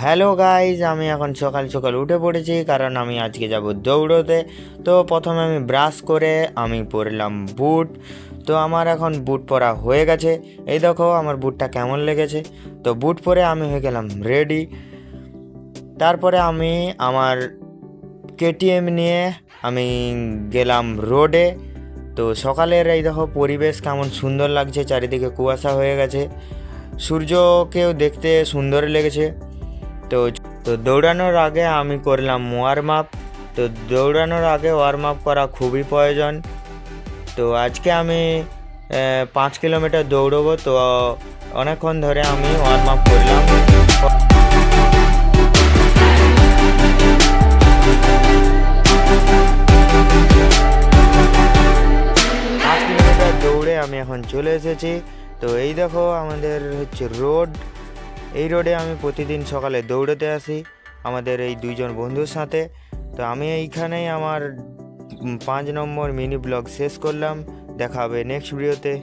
Hello guys, আমি এখন সকাল সকাল উঠে পড়েছি কারণ আমি আজকে যাব দৌড়োতে। তো প্রথমে আমি ব্রাশ করে আমি পরলাম বুট। তো আমার এখন বুট পরা হয়ে গেছে। এই দেখো আমার বুটটা কেমন লেগেছে। তো বুট পরে আমি হয়ে গেলাম রেডি। তারপরে আমি আমার কেটিএম নিয়ে আমি গেলাম রোডে। তো সকালের এই দেখো পরিবেশ কেমন সুন্দর লাগছে, চারিদিকে কুয়াশা হয়ে গেছে, সূর্যকেও দেখতে সুন্দর লেগেছে। তো তো দৌড়ানোর আগে আমি করলাম ওয়ার্ম আপ। তো দৌড়ানোর আগে ওয়ার্ম আপ করা খুবই প্রয়োজন। তো আজকে আমি 5 কিলোমিটার দৌড়বো। তো অনেকক্ষণ ধরে আমি ওয়ার্ম আপ করলাম। 5 কিলোমিটার দৌড়ে আমি এখন চলে এসেছি। তো এই দেখো আমাদের হচ্ছে রোড। এই রোডে আমি প্রতিদিন সকালে দৌড়াতে আসি আমাদের এই দুইজন বন্ধুর সাথে। তো আমি এইখানেই আমার 5 নম্বর মিনি ব্লগ শেষ করলাম। দেখা হবে নেক্সট ভিডিওতে।